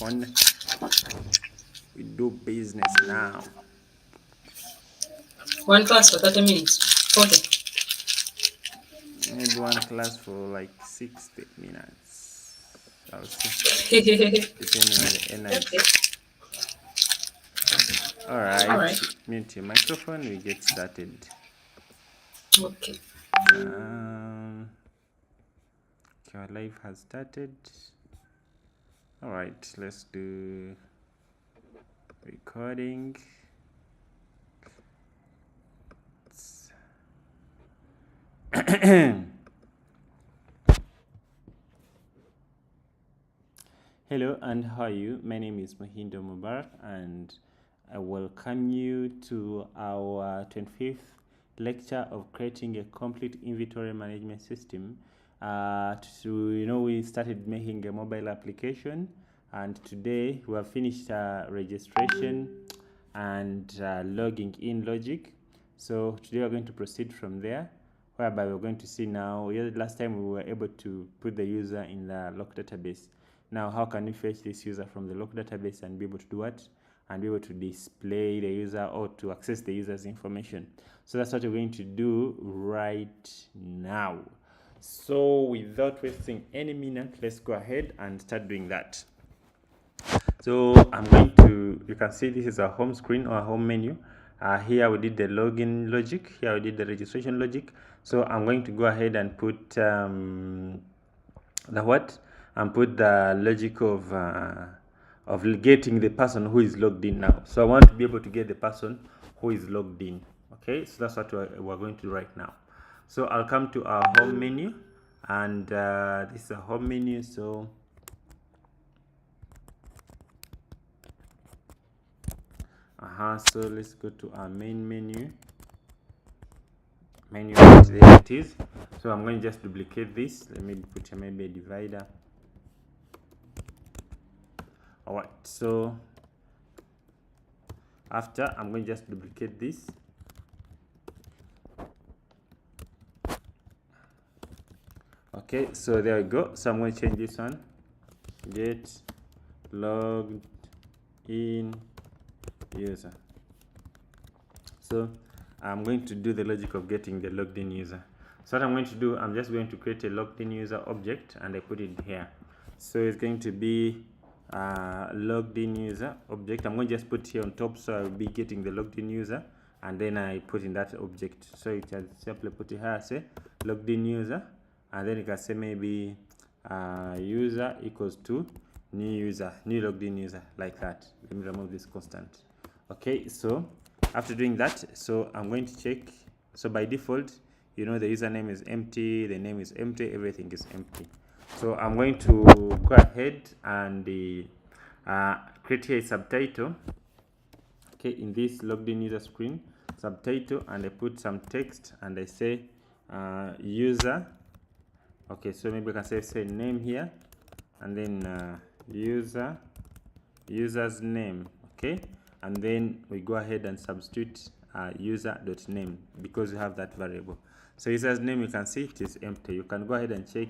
microphone. We do business now. One class for 30 minutes. Okay. Maybe one class for like 60 minutes. I'll see. Depending on the energy. Okay. All All right. right. Mute your microphone. We get started. Okay. Okay, our live has started. All right. Let's do recording. Hello and how are you? My name is Muhindo and I welcome you to our 25th lecture of creating a complete inventory management system. We started making a mobile application, and today we have finished registration and logging in logic. So today we're going to proceed from there, whereby we're going to see now. Last time we were able to put the user in the local database. Now, how can we fetch this user from the local database and be able to do what? And be able to display the user or to access the user's information. So that's what we're going to do right now. So without wasting any minute, let's go ahead and start doing that. So I'm going to, you can see this is a home screen or a home menu. Here we did the login logic. Here we did the registration logic. So I'm going to go ahead and put the logic of getting the person who is logged in now. So I want to be able to get the person who is logged in. Okay, so that's what we're going to do right now. So I'll come to our home menu, and this is a home menu. So so let's go to our main menu. There it is. So I'm going to just duplicate this. Let me put maybe a divider. All right, so after, I'm going to just duplicate this. Okay, so there we go. So I'm going to change this one. Get logged in user. So I'm going to do the logic of getting the logged in user. So what I'm going to do, I'm just going to create a logged in user object, and I put it here. So it's going to be logged in user object. I'm going to just put here on top, so I'll be getting the logged in user, and then I put in that object. So you can simply put it here, say logged in user, and then you can say maybe user equals to new user, new logged in user, like that. Let me remove this constant. Okay, so after doing that, so I'm going to check. So by default, the username is empty, the name is empty, everything is empty. So I'm going to go ahead and create here a subtitle. Okay, in this logged in user screen, subtitle, and I put some text, and I say user. Okay, so maybe I can say name here, and then user's name. Okay, and then we go ahead and substitute user.name because we have that variable. So user's name, you can see it is empty. You can go ahead and check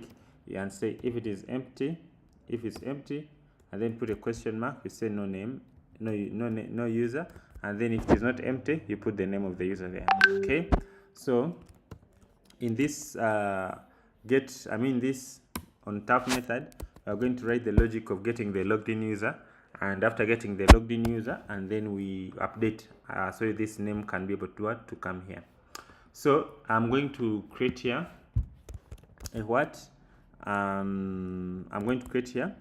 and say if it is empty, and then put a question mark. You say no name, no user, and then if it is not empty, you put the name of the user there. Okay, so in this this on tap method, we are going to write the logic of getting the logged in user, and after getting the logged in user, and then we update so this name can be able to come here. So I'm going to create here a what I'm going to create here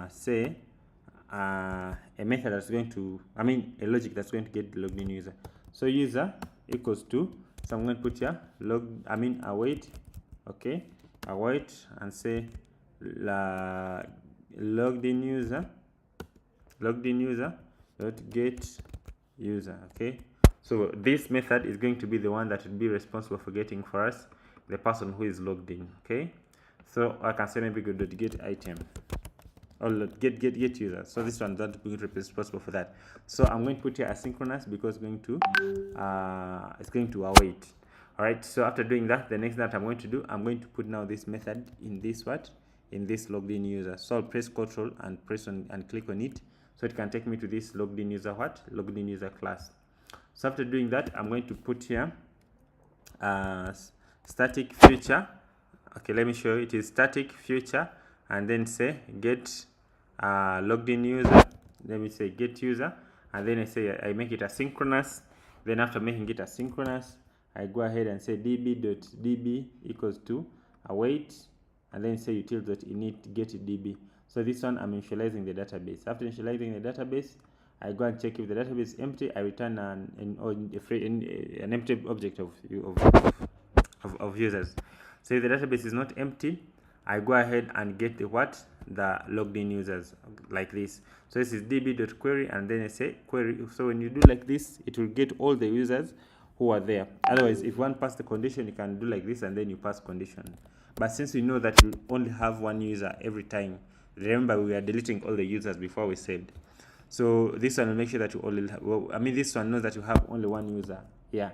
say a method that's going to a logic that's going to get the logged in user. So user equals to, so I'm going to put here await. Okay, await, and say logged in user dot get user. Okay, so this method is going to be the one that will be responsible for getting for us the person who is logged in. Okay, so I can say maybe go dot get item or get user. So this one that will be responsible for that. So I'm going to put here asynchronous because it's going to await. All right, so after doing that, the next that I'm going to do, I'm going to put now this method in this in this logged in user. So I'll press Ctrl and press on and click on it, so it can take me to this logged in user logged in user class. So after doing that, I'm going to put here static future. Okay, let me show you. It is static future, and then say get logged in user. Let me say get user, and then I say I make it asynchronous. Then after making it asynchronous, I go ahead and say db.db equals to await, and then say utils.init get db. So this one I'm initializing the database. After initializing the database, I go and check if the database is empty. I return an empty object of users. So if the database is not empty, I go ahead and get the logged in users like this. So this is db.query, and then I say query. So when you do like this, it will get all the users who are there. Otherwise, if one pass the condition, you can do like this and then you pass condition. But since we know that we only have one user every time, remember we are deleting all the users before we saved. So this one will make sure that you only this one knows that you have only one user. Yeah.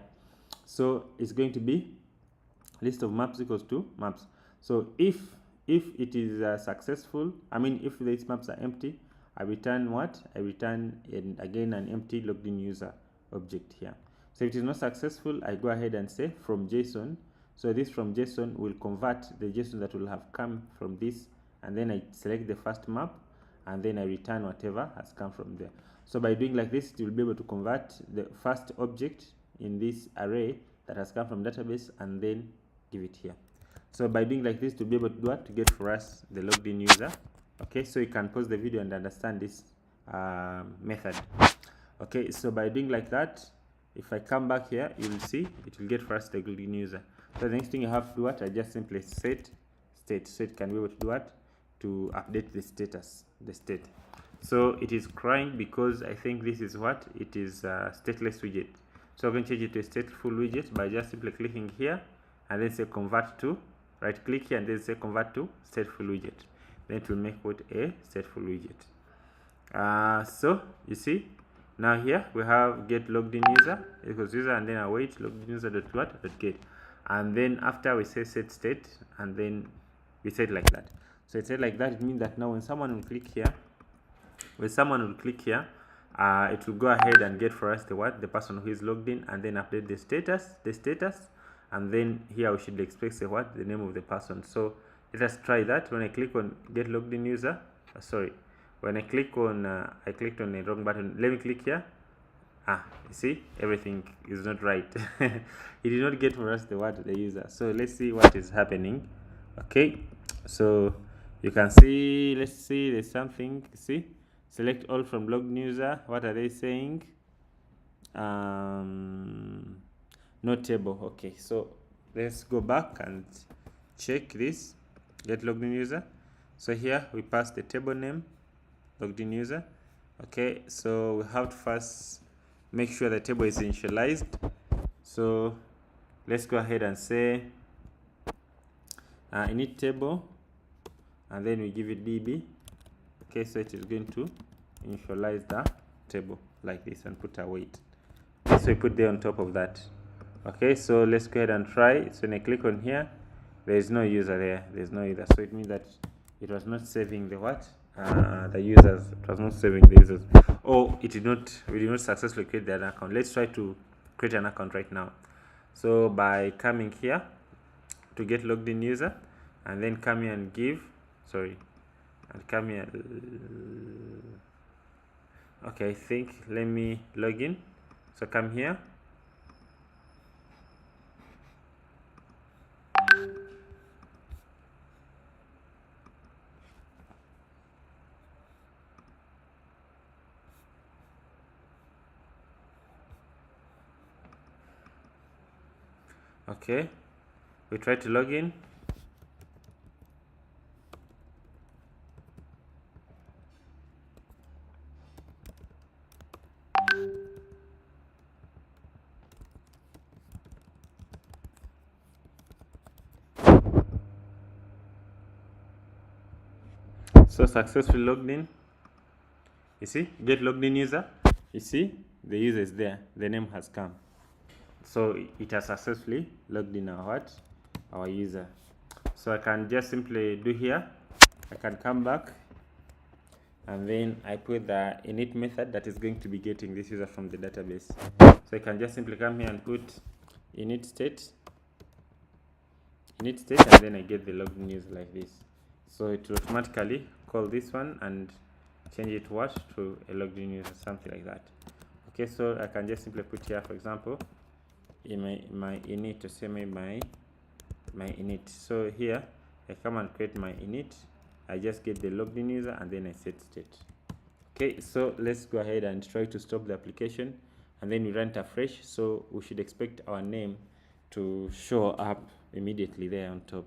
So it's going to be list of maps equals to maps. So if it is successful, if these maps are empty, I return what? I return again an empty logged in user object here. So if it is not successful, I go ahead and say from JSON. So this from JSON will convert the JSON that will have come from this, and then I select the first map, and then I return whatever has come from there. So by doing like this, it will be able to convert the first object in this array that has come from database and then give it here. So by doing like this, to be able to do what? To get for us the logged in user. Okay, so you can pause the video and understand this method. Okay, so by doing like that, if I come back here, you will see it will get for us the logged in user. So the next thing you have to do what? I just simply set state, so it can be able to do what? To update the status, the state. So it is crying because I think this is what? It is a stateless widget. So I'm going to change it to a stateful widget by just simply clicking here and then say convert to, right click here and then say convert to stateful widget. Then it will make what? A stateful widget. So you see now here we have get logged in user equals user, and then await logged in user dot what? Dot get. And then after we say set state, and then we set like that. So it said like that, it means that now when someone will click here, it will go ahead and get for us the person who is logged in, and then update the status, and then here we should expect the name of the person. So let us try that. When I click on get logged in user, when I click on I clicked on the wrong button. Let me click here. You see, everything is not right. It did not get for us the user. So let's see what is happening. Okay, so you can see, let's see, there's something. See, select all from logged user. What are they saying? No table. Okay, so let's go back and check this get logged in user. So here we pass the table name logged in user. Okay, so we have to first make sure the table is initialized. So let's go ahead and say init table, and then we give it db. Okay, so it is going to initialize the table like this and put await. So we put there on top of that. Okay, so let's go ahead and try. So when I click on here, there is no user there. There's no user. So it means that it was not saving the what? The users. It was not saving the users. Or it did not. We did not successfully create that account. Let's try to create an account right now. So by coming here to get logged in user, and then come here and give. And come here. Okay, I think let me log in. So come here. Okay, we try to log in. So successfully logged in. You see, get logged in user. You see, the user is there. The name has come. So it has successfully logged in our user. So I can just simply do here I can come back, and then I put the init method that is going to be getting this user from the database. So I can just simply come here and put init state, and then I get the logged in user like this. So it will automatically call this one and change it to a logged in user, something like that. Okay, so I can just simply put here, for example, in my init, to say my init. So here I come and create my init. I just get the logged in user and then I set state. Okay, so let's go ahead and try to stop the application, and then we run it afresh. So we should expect our name to show up immediately there on top.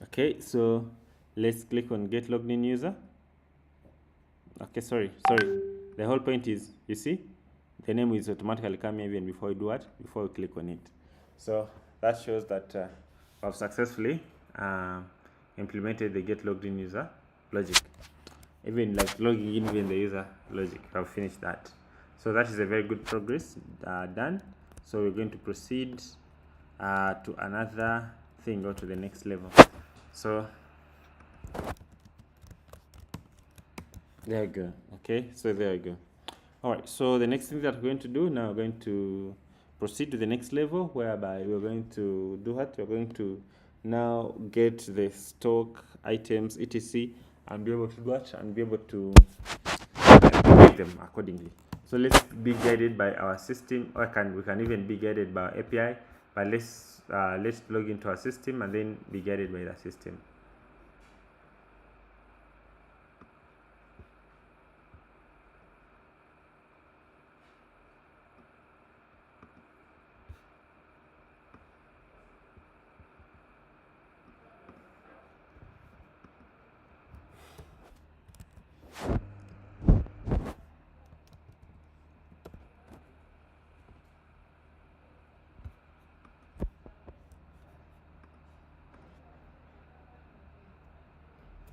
Okay, so let's click on get logged in user. Okay, sorry. The whole point is, you see, the name is automatically coming even before we do what? Before we click on it. So that shows that we have successfully implemented the get logged in user logic. Even like logging in even the user logic, we have finished that. So that is a very good progress done. So we're going to proceed to another thing, or to the next level. So there we go. Okay, so there we go. All right, so the next thing that we're going to do now, we're going to proceed to the next level, whereby we're going to do what? We're going to now get the stock items, etc., and be able to do what? And be able to create them accordingly. So let's be guided by our system, or we can even be guided by our API, but let's log into our system and then be guided by the system.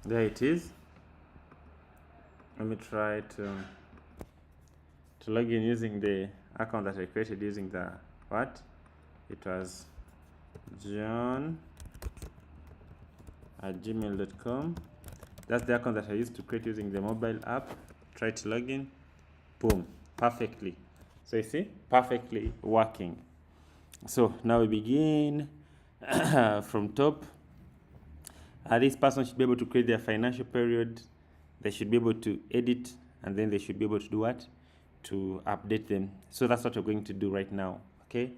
There it is. Let me try to log in using the account that I created using the what? It was john@gmail.com. That's the account that I used to create using the mobile app. Try to log in. Boom. Perfectly. So you see, perfectly working. So now we begin from top. This person should be able to create their financial period. They should be able to edit, and then they should be able to do what? To update them. So that's what we're going to do right now. Okay,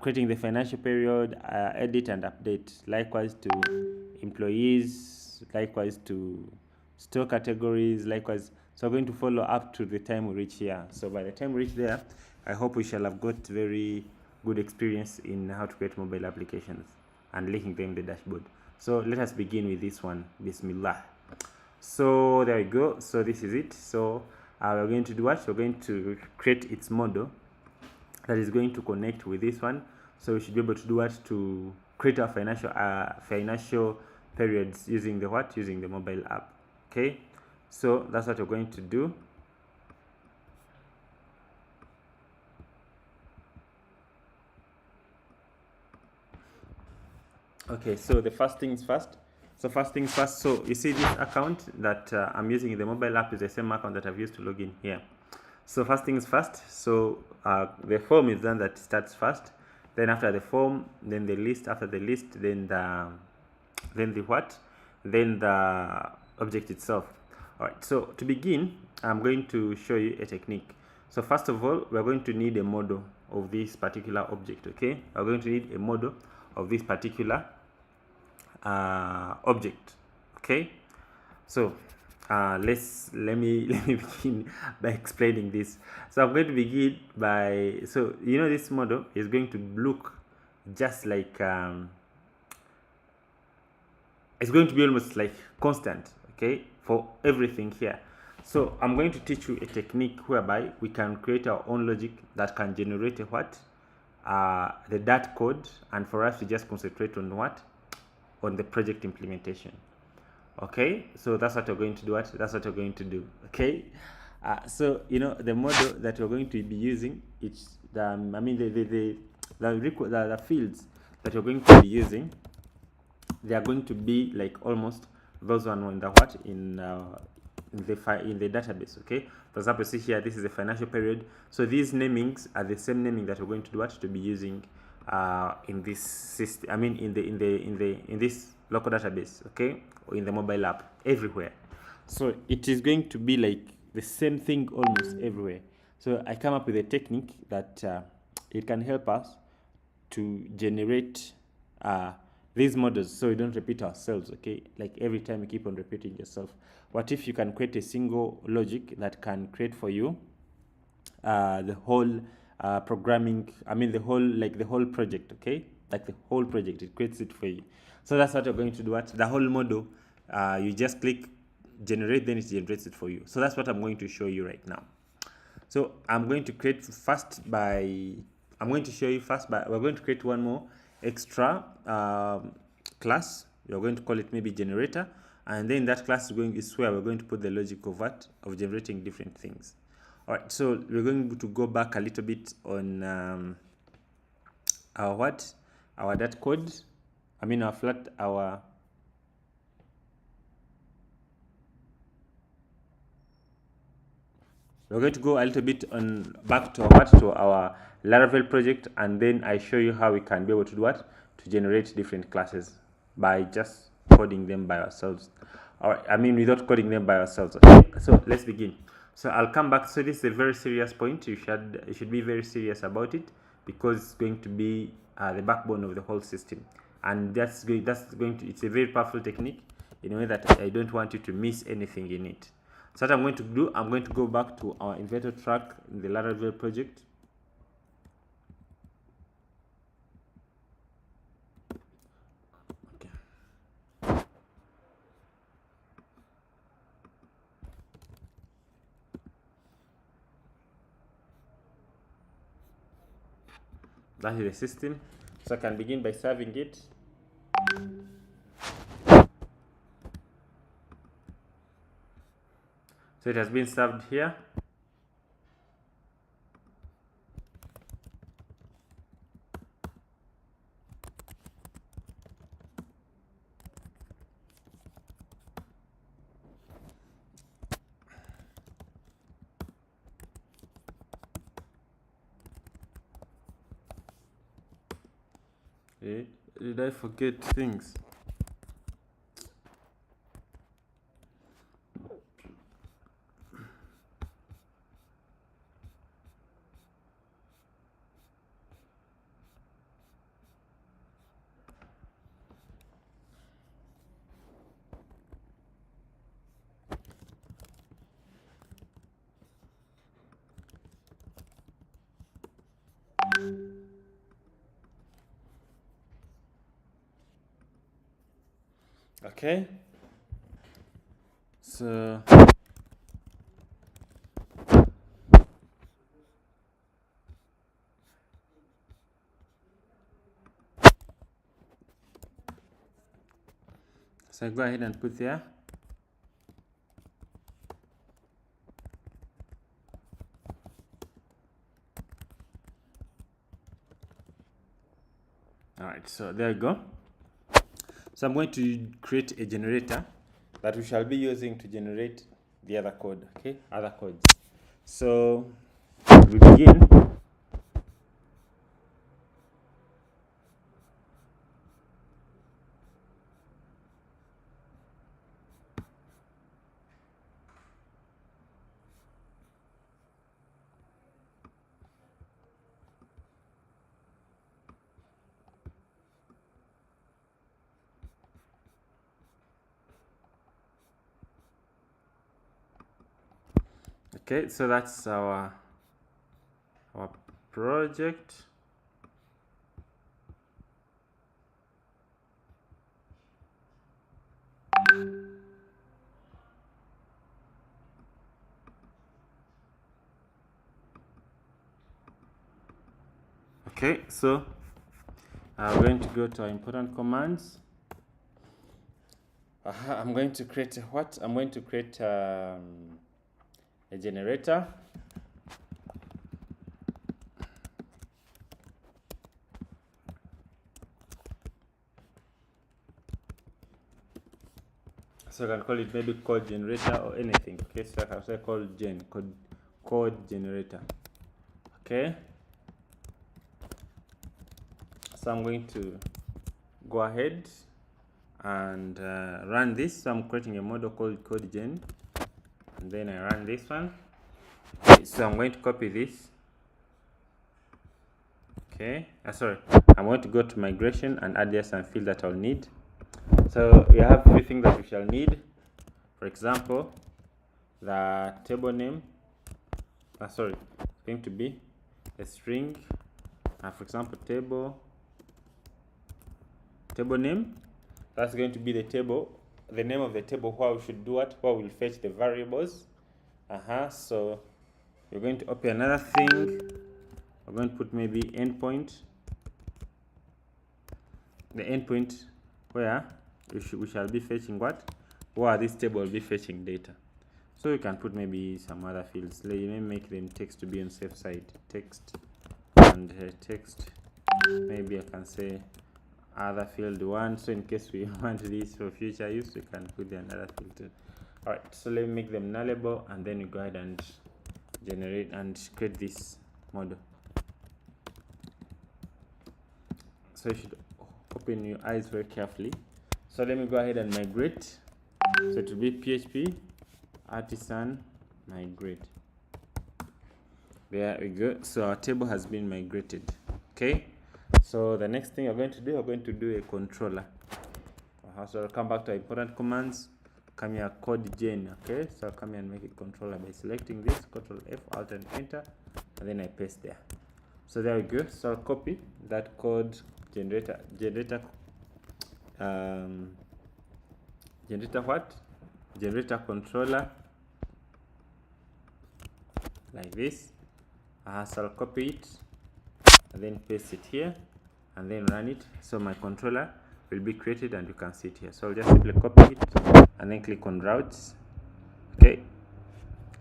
creating the financial period, edit and update. Likewise to employees, likewise to store categories, likewise. So we're going to follow up to the time we reach here. So by the time we reach there, I hope we shall have got very good experience in how to create mobile applications and linking them in the dashboard. So let us begin with this one. Bismillah. So there we go. So this is it. So we're going to do what? We're going to create its model that is going to connect with this one. So we should be able to do what? To create our financial periods using the what? Using the mobile app. Okay. So that's what we're going to do. Okay, so the first things first. So you see this account that I'm using in the mobile app is the same account that I've used to log in here. So first things first. So the form is done that starts first. Then after the form, then the list. After the list, then the what? Then the object itself. All right. So to begin, I'm going to show you a technique. So first of all, we're going to need a model of this particular object. Okay, we're going to need a model of this particular object. Okay, so let me begin by explaining this. So I'm going to begin by, so you know, this model is going to look just like it's going to be almost like constant, okay, for everything here. So I'm going to teach you a technique whereby we can create our own logic that can generate a what? The dat code, and for us to just concentrate on what? on the project implementation. Okay, so that's what we're going to do. That's what we're going to do. Okay, so you know the model that we're going to be using, it's the I mean the fields that we're going to be using, they are going to be like almost those one in the in the database. Okay, for example, see here, this is the financial period, so these namings are the same naming that we're going to do to be using in this system, I mean in this local database, okay, or in the mobile app, everywhere. So it is going to be like the same thing almost everywhere. So I come up with a technique that it can help us to generate these models so we don't repeat ourselves. Okay, like every time you keep on repeating yourself. What if you can create a single logic that can create for you the whole programming, I mean the whole project, okay, like the whole project, it creates it for you. So that's what you're going to do. The whole model, you just click generate, then it generates it for you. So that's what I'm going to show you right now. So I'm going to create first by, I'm going to show you first by, we're going to create one more extra class. We're going to call it maybe generator, and then that class is where we're going to put the logic of what, of generating different things. All right, so we're going to go back a little bit on our that code, I mean our we're going to go a little bit on back to our Laravel project, and then I show you how we can be able to do what, to generate different classes by just coding them by ourselves, or I mean without coding them by ourselves. Okay, so let's begin. So I'll come back. So this is a very serious point. You should be very serious about it, because it's going to be the backbone of the whole system, and it's a very powerful technique in a way that I don't want you to miss anything in it. So what I'm going to do, I'm going to go back to our inventor track in the Laravel project. Okay. That is the system. So I can begin by serving it. So it has been served here. Okay. Did I forget things? Okay, so I go ahead and put there. All right, so there you go. So I'm going to create a generator that we shall be using to generate the other code, okay, other codes. So we begin. Okay, so that's our project. Okay, so we're going to go to our important commands. I'm going to create what? I'm going to create a generator. So I can call it maybe code generator or anything. Okay, so I can say code generator. Okay. So I'm going to go ahead and run this. So I'm creating a model called CodeGen, and then I run this one. Okay, so I'm going to copy this. Okay, sorry, I'm going to go to migration and add here some fields that I'll need. So we have three things that we shall need. For example, the table name. Sorry, it's going to be a string. For example, table name. That's going to be the table, the name of the table where we should do what, where we'll fetch the variables. So we're going to open another thing. We're going to put maybe endpoint. The endpoint where we shall be fetching what, where this table will be fetching data. So you can put maybe some other fields. Let me make them text to be on safe side. Text and text. Maybe I can say other field 1, so in case we want this for future use, we can put the another field. All right, so let me make them nullable, and then you go ahead and generate and create this model. So you should open your eyes very carefully. So let me go ahead and migrate. So it will be PHP artisan migrate. There we go. So our table has been migrated. Okay. So the next thing we're going to do, we're going to do a controller. So I'll come back to important commands. Come here, code gen. Okay, so I'll come here and make it controller by selecting this, Control F, Alt and Enter, and then I paste there. So there we go. So I'll copy that code generator controller like this. So I'll copy it and then paste it here and then run it. So my controller will be created and you can see it here. So I'll just simply copy it and then click on routes. Okay,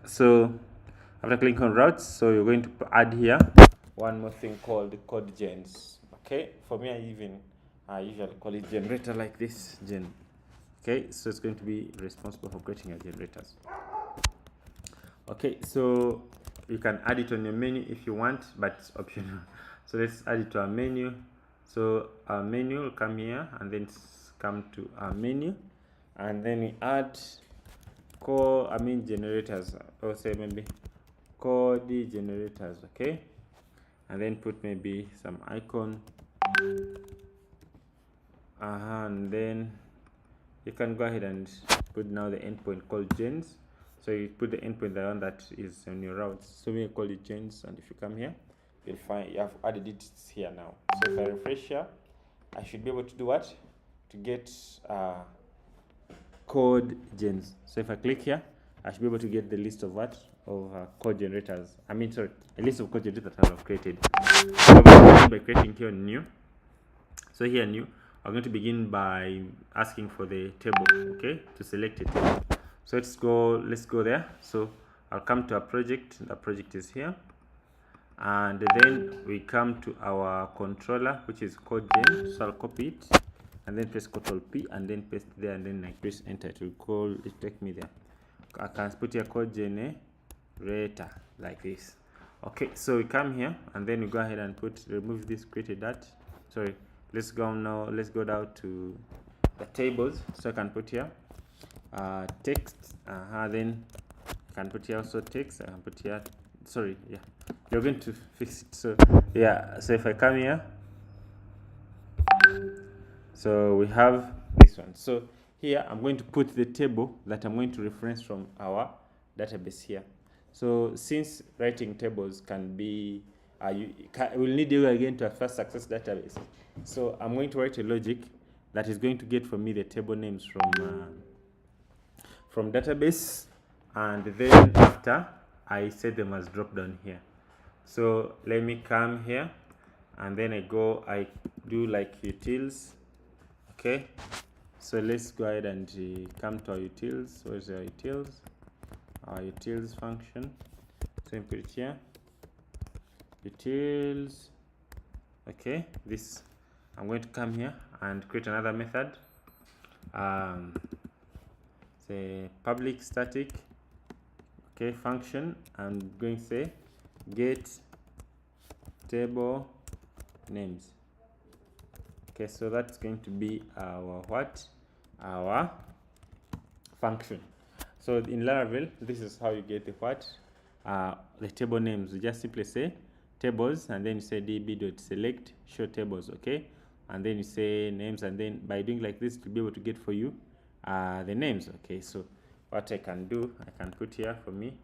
so after clicking on routes, so you're going to add here one more thing called code gens. Okay, for me I usually call it generator like this, gen. Okay, so it's going to be responsible for creating your generators. Okay, so you can add it on your menu if you want, but it's optional. So let's add it to our menu. So our menu will come here and then come to our menu, and then we add generators, or say maybe code generators. Okay, and then put maybe some icon, and then you can go ahead and put now the endpoint called gens. So you put the endpoint, the one that is on your routes. So we call it gens, and if you come here, you'll find you have added it here now. So if I refresh here, I should be able to do what? To get code gens. So if I click here, I should be able to get the list of what? Of code generators. A list of code generators that I have created. So I'm going to begin by creating here new. So here new, I'm going to begin by asking for the table, okay, to select a table. So let's go there. So I'll come to a project. The project is here, and then we come to our controller, which is code gen. So I'll copy it and then press Ctrl P and then paste there, and then I press enter. It will take me there. I can put here code generator like this. Okay, so we come here and then we go ahead and remove this created that. Sorry, let's go down to the tables. So I can put here text, then I can put here also text. I can put here, sorry, yeah, you're going to fix it. So yeah, so if I come here, so we have this one. So here I'm going to put the table that I'm going to reference from our database here. So since writing tables can be we'll need you again to a first access database. So I'm going to write a logic that is going to get for me the table names from database, and then after I set them as drop down here. So let me come here and then I do like utils. Okay, So let's go ahead and come to our utils. Where's our utils? Our utils function. So input it here. Utils. Okay, this I'm going to come here and create another method. Say public static, okay, function. I'm going to say get table names. Okay, so that's going to be our what? Our function. So in Laravel, this is how you get the what? The table names. You just simply say tables, and then you say db.select show tables, okay, and then you say names, and then by doing like this to be able to get for you the names. Okay, so what I can do, I can put here for me,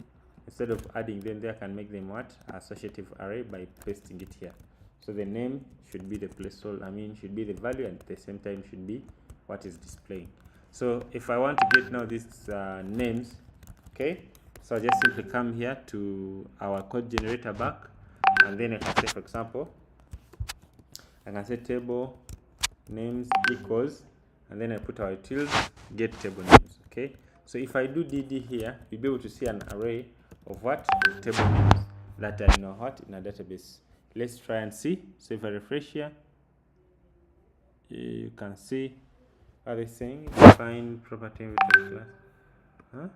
instead of adding them there, I can make them what? Associative array by pasting it here. So the name should be the placeholder, should be the value, and at the same time should be what is displaying. So if I want to get now these names, okay, so I just simply come here to our code generator back, and then I can say, for example, I can say table names equals, and then I put our utils get table names. Okay, so if I do dd here, you'll be able to see an array of what? Of table names that are in a database. Let's try and see. So if I refresh here, you can see what they're saying. Define property inventory class. Huh?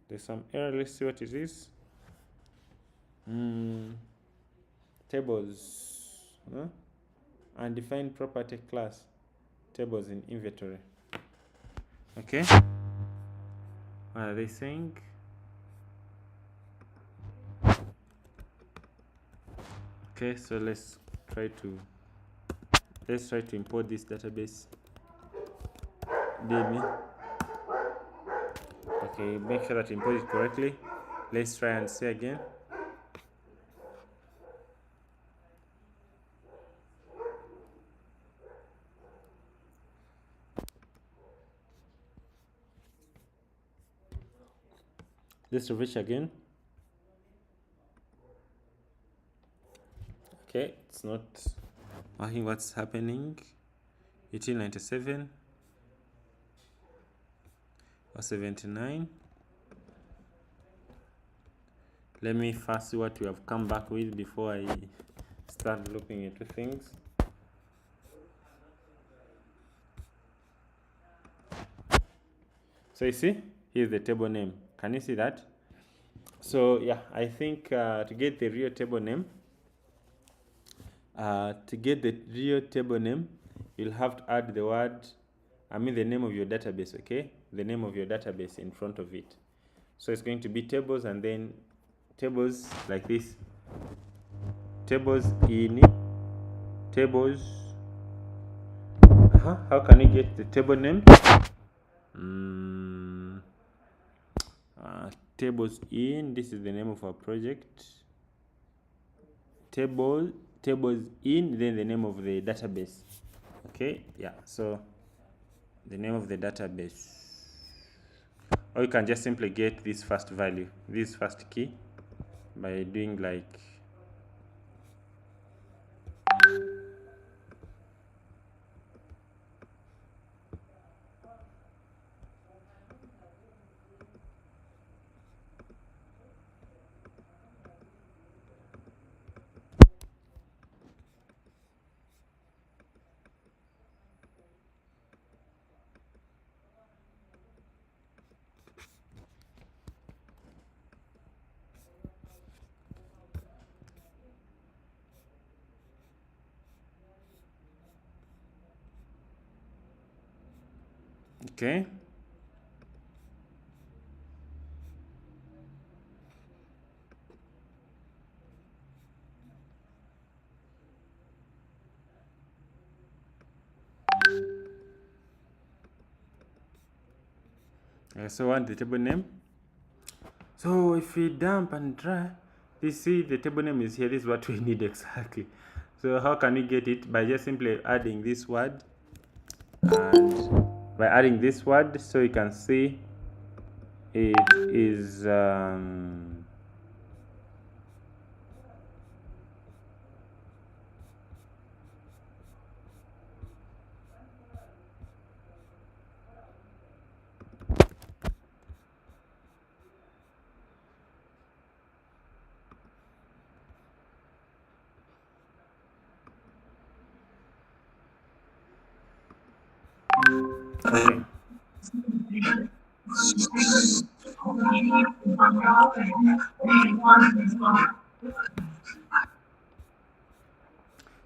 There's some error. Let's see what it is. Tables. Undefined property class. Tables in inventory. Okay. What are they saying? Okay, so let's try to import this database db. Okay, make sure that you import it correctly. Let's try and see again. Let's refresh again. Okay, it's not working. What's happening? 1897 or 79. Let me first see what we have come back with before I start looking into things. So you see, here's the table name. Can you see that? So yeah, I think to get the real table name, you'll have to add the word, the name of your database, okay? The name of your database in front of it. So it's going to be tables, and then tables like this. Tables in tables. How can you get the table name? Tables in, this is the name of our project. Tables in, then the name of the database. Okay, yeah, so the name of the database. Or you can just simply get this first value, this first key, by doing like okay. So want the table name. So if we dump and try, you see the table name is here. This is what we need exactly. So how can we get it? By just simply adding this word, and by adding this word, so you can see it is Okay.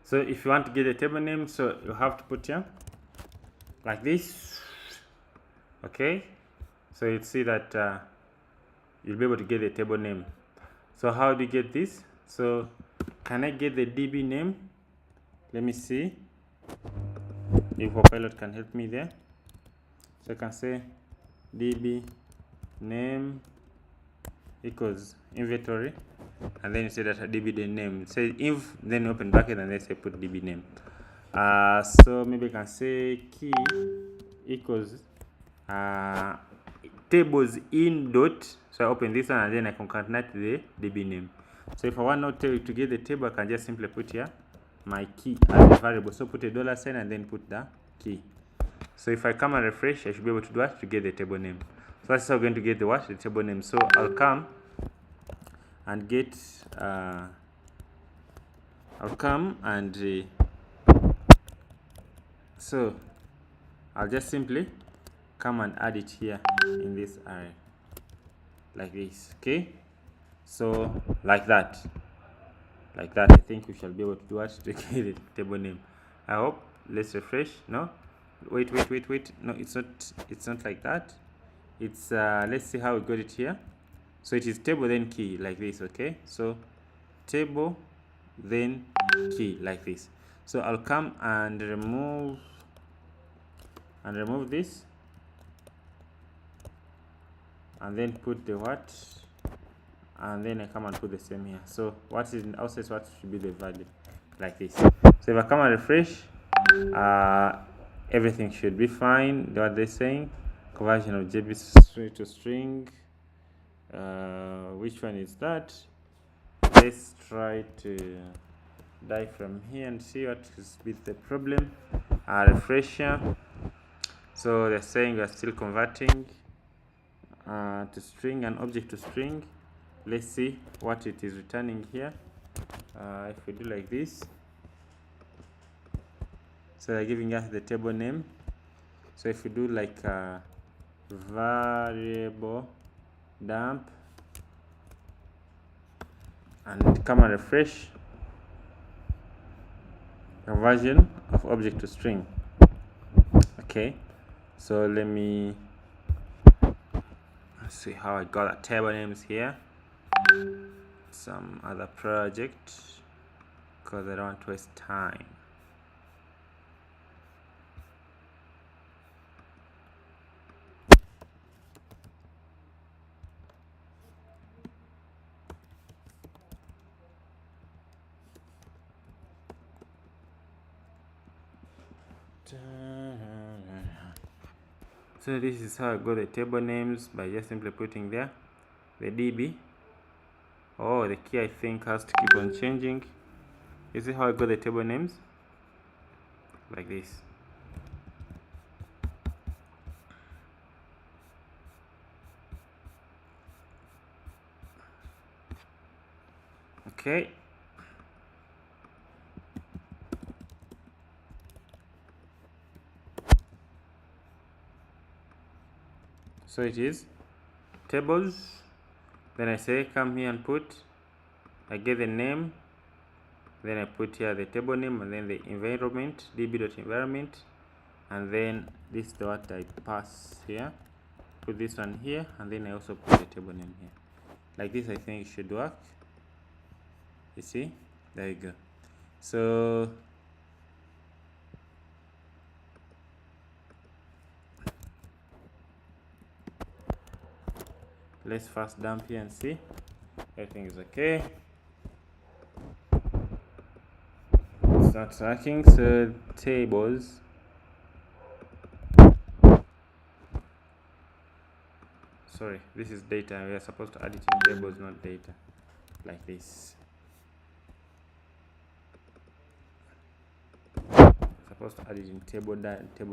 So if you want to get a table name, so you have to put here like this. Okay, so you'll see that you'll be able to get a table name. So how do you get this? So can I get the DB name? Let me see if Copilot can help me there. So I can say DB name equals inventory, and then you say that a DB the name. Say if, then open bracket, and then say put DB name. So maybe I can say key equals tables in dot. So I open this one, and then I concatenate the DB name. So if I want not to get the table, I can just simply put here my key as a variable. So put a $sign and then put the key. So if I come and refresh, I should be able to do what? To get the table name. So that's how I'm going to get the what? The table name. So I'll come and get so I'll just simply come and add it here in this array like this. Okay, so like that I think we shall be able to do what? To get the table name. I hope. Let's refresh. No, wait, no, it's not like that. It's let's see how we got it here. So it is table then key like this. Okay, so table then key like this. So I'll come and remove this, and then put the what, and then I come and put the same here. So what is in outside, what should be the value like this. So if I come and refresh, everything should be fine. What they're saying, conversion of JB to string. Which one is that? Let's try to dive from here and see what is with the problem. Refresher. So they're saying we are still converting to string, an object to string. Let's see what it is returning here. If we do like this, so they're giving us the table name. So if we do like variable dump and come and refresh, conversion of object to string. Okay, so let's see how I got the table names here. Some other project, because I don't want to waste time. So this is how I got the table names, by just simply putting there the DB. Oh, the key I think has to keep on changing. You see how I got the table names? Like this. Okay. So it is tables, then I say come here and put, I get the name, then I put here the table name, and then the environment, db.environment, and then this is what I pass here, put this one here, and then I also put the table name here. Like this I think it should work. You see, there you go. So let's first dump here and see everything is okay. It's not working. So tables, sorry, this is data. We are supposed to add it in tables, not data, like this. Supposed to add it in table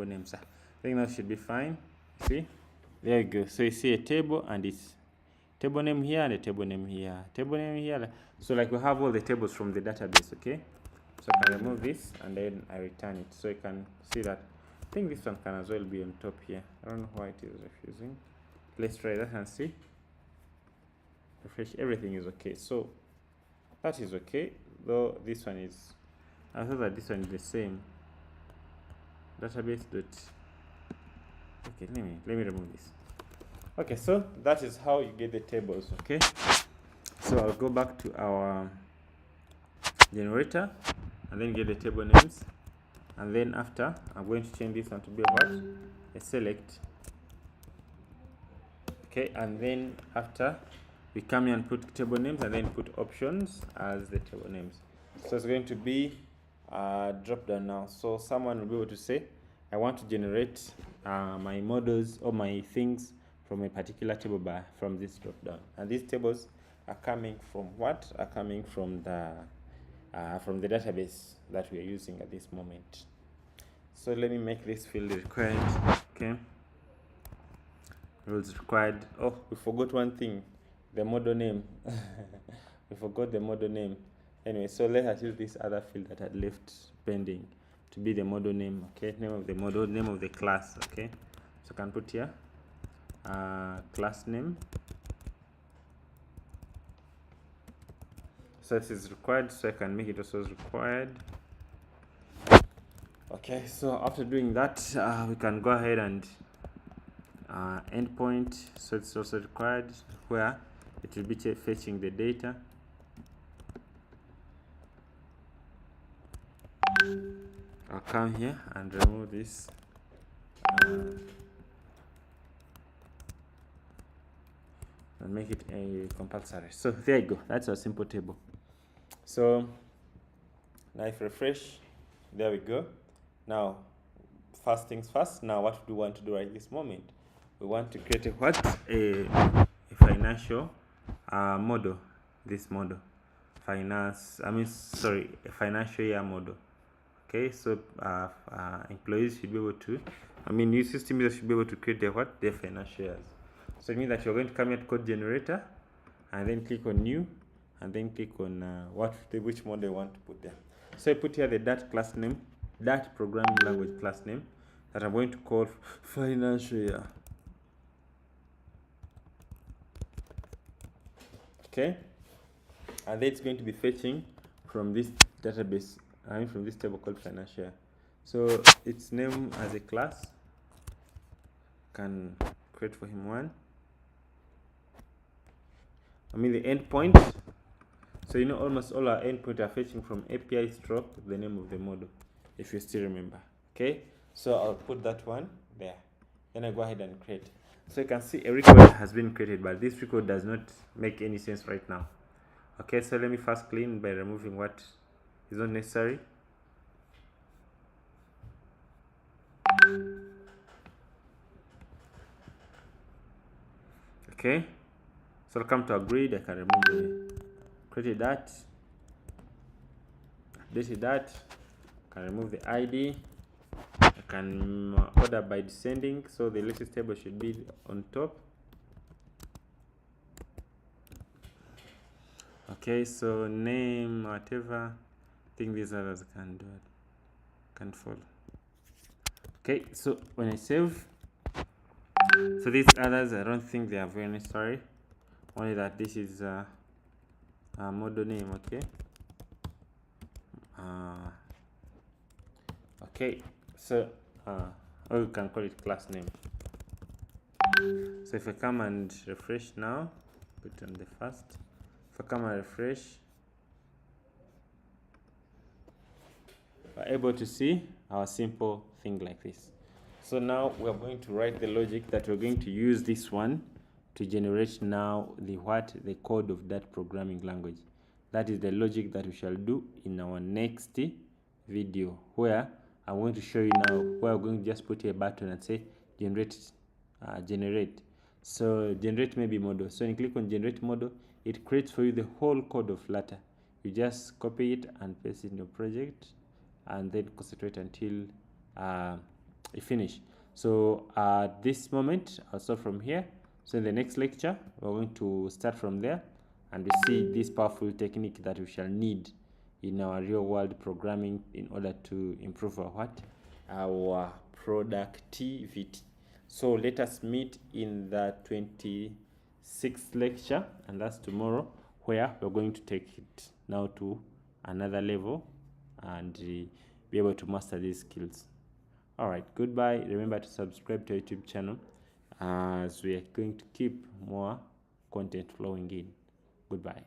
names. I think that should be fine. See, there you go. So you see a table, and it's table name here and a table name here, table name here. So like we have all the tables from the database. Okay, so I can remove this and then I return it, so you can see that I think this one can as well be on top here. I don't know why it is refusing. Let's try that and see. Refresh, everything is okay. So that is okay, though this one is, I thought that this one is the same. Database dot, okay, let me remove this. Okay, so that is how you get the tables. Okay, so I'll go back to our generator and then get the table names, and then after I'm going to change this one to be what? A select. Okay, and then after we come here and put table names and then put options as the table names. So it's going to be a drop down now. So someone will be able to say, I want to generate my models or my things from a particular table bar from this drop down. And these tables are coming from what? Are coming from the database that we are using at this moment. So let me make this field required. Okay. Rules required. Oh, we forgot one thing. The model name. We forgot the model name. Anyway, so let us use this other field that had left pending to be the model name. Okay, name of the model, name of the class. Okay, so I can put here class name. So this is required, so I can make it also required. Okay, so after doing that, we can go ahead and endpoint. So it's also required, where it will be fetching the data. I'll come here and remove this. And make it a compulsory. So there you go. That's a simple table. So now if refresh, there we go. Now, first things first. Now, what do we want to do right this moment? We want to create a financial model. This model, a financial year model. Okay, so employees should be able to, new system users should be able to create their financial years. So it means that you're going to come here to code generator, and then click on new, and then click on which model you want to put there. So I put here the class name, programming language class name that I'm going to call financial year. Okay, and then it's going to be fetching from this database, from this table called financial year. So its name as a class, can create for him one. The endpoint. So almost all our endpoint are fetching from API stroke the name of the model, if you still remember. Okay, so I'll put that one there. Then I go ahead and create. So you can see a record has been created, but this record does not make any sense right now. Okay, so let me first clean by removing what is not necessary. Okay, so I'll come to a grid. I can remove created that, updated that, can remove the ID. I can order by descending, so the latest table should be on top. Okay, so name, whatever. I think these others can do it, can follow. Okay, so when I save, so these others, I don't think they are very necessary. Only that this is a model name. Okay. Okay, so or you can call it class name. So if I come and refresh now, put on the first. If I come and refresh, we're able to see our simple thing like this. So now we're going to write the logic that we're going to use this one to generate now the code of that programming language. That is the logic that we shall do in our next video, where I'm going to show you now where we're going to just put a button and say generate. So generate maybe model. So when you click on generate model, it creates for you the whole code of Flutter. You just copy it and paste it in your project, and then concentrate until you finish. So at this moment, I'll start from here. So in the next lecture, we're going to start from there, and we see this powerful technique that we shall need in our real world programming in order to improve our our productivity. So let us meet in the 26th lecture, and that's tomorrow, where we're going to take it now to another level and be able to master these skills. All right, goodbye. Remember to subscribe to our YouTube channel as we are going to keep more content flowing in. Goodbye.